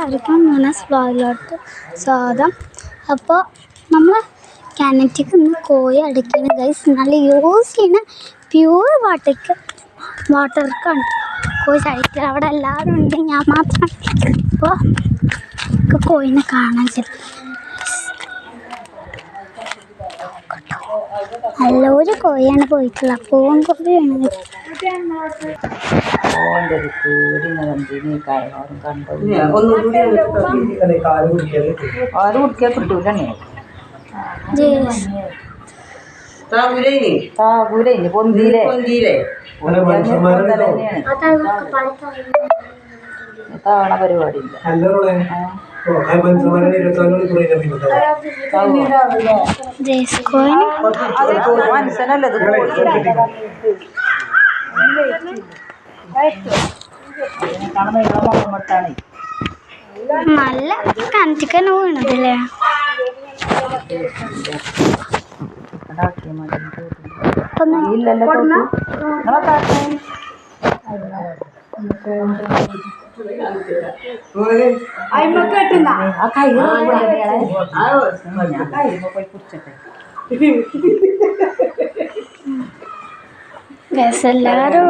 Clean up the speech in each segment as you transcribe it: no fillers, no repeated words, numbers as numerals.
എല്ലാവർക്കും മീനാസ് വ്ളോഗിലോട്ട് സ്വാഗതം. അപ്പോൾ നമ്മൾ കിണറ്റിക്ക് നിന്ന് കോഴി അടിക്കുന്ന ഗൈസ് നല്ല യൂസ് ചെയ്യുന്ന പ്യൂർ വാട്ടർക്കാണ് കോഴി അടിക്കുക. അവിടെ എല്ലാവരും ഉണ്ട്, ഞാൻ മാത്രം. അപ്പോൾ കോഴിനെ കാണാൻ ചെല്ലും. നല്ലൊരു കോഴിയാണ് പോയിട്ടുള്ളത്, പൂവൻ കോഴിയാണ്. താവണ പരിപാടിയില്ല. മനസ്സിനല്ലത് നല്ല കണറ്റിക്കന്നെ വീണതല്ലേ. എല്ലാരും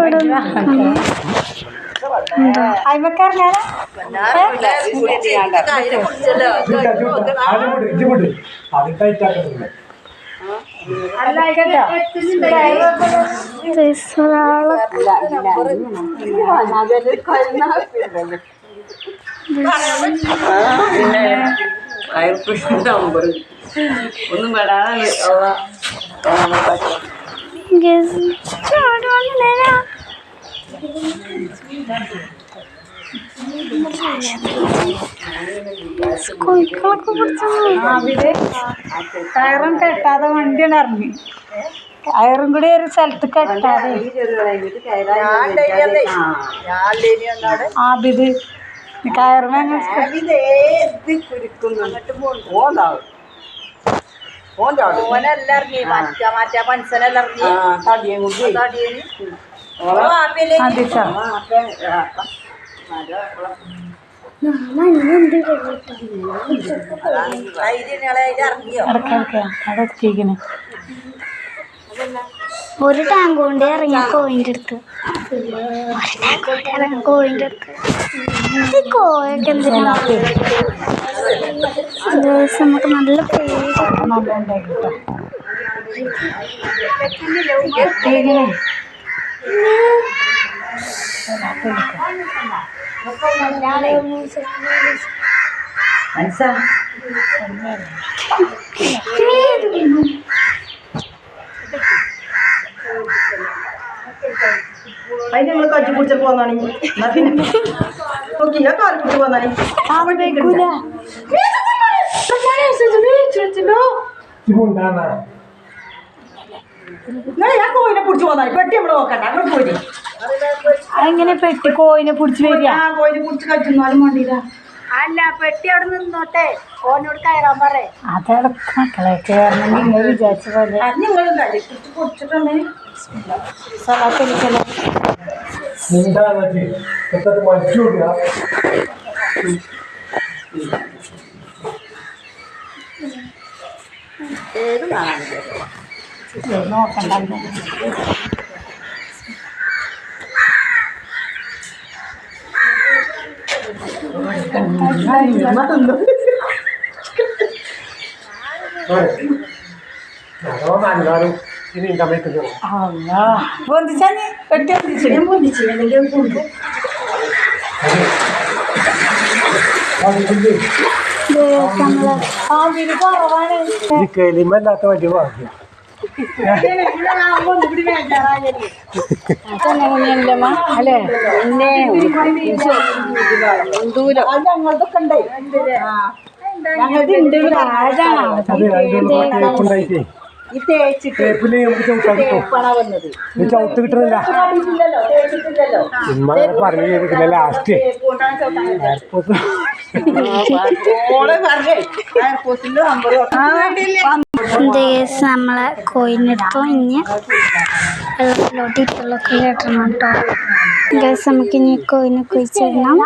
ഒന്നും പെടാതെ കയറും കെട്ടാതെ വണ്ടിയാണ് ഇറങ്ങി. കയറും കൂടി ഒരു സ്ഥലത്ത് കെട്ടാതെ ആബിദ് കയറുമ്പോ ഒരു ടാങ്ക് കൊണ്ട് ഇറങ്ങിയ കോഴിൻ്റെ അടുത്ത് കോഴൊക്കെ എന്തിനാ നമുക്ക് നല്ല അതിന് നിങ്ങൾ കജ്ജി കുടിച്ചു പോന്നാണ് നോക്കിയാ കാല് കുടിച്ച് പോന്നാണ് ഞാൻ കോയിനെ പിടിച്ച് പോന്നാണ്. പെട്ടി നമ്മൾ നോക്കണ്ട, അങ്ങോട്ട് പോയി എങ്ങനെ പെട്ടി കോയിനെ പിടിച്ച് വരിക? കോയിനെ പിടിച്ച് കറ്റുന്നാലും മണ്ടിയില്ല. അല്ല, പെട്ടി അവിടെ നിന്നോട്ടെ, ഓനോട് കയറാൻ പറ. അതവിടെ മക്കളെ കയറണം നിങ്ങൾ വിചാരിച്ച പോലെ. നിങ്ങൾ പൊടിച്ചിട്ടുണ്ട് ഏത് നോക്കണ്ട. പൊന്തിച്ചാഞ്ഞ് പെട്ടി പൊന്തിച്ചു. ഞാൻ പൊന്തിച്ചു ല്ലാത്ത വലിയ ഭാഗ്യം. അല്ലേ ഞങ്ങളതൊക്കെ ഉണ്ട്. ഈ തേച്ചിട്ട് ചവിട്ട് കിട്ടണില്ല. പറഞ്ഞു ലാസ്റ്റ് നമ്മളെ കോയിനെടുത്തു ഇനി വെള്ളത്തിലോട്ട് ഇട്ടുള്ളൊക്കെ ഇടണം കേട്ടോ. ഗൈസ് നമുക്കിനി കോയിനെ കുഴിച്ചിടണം.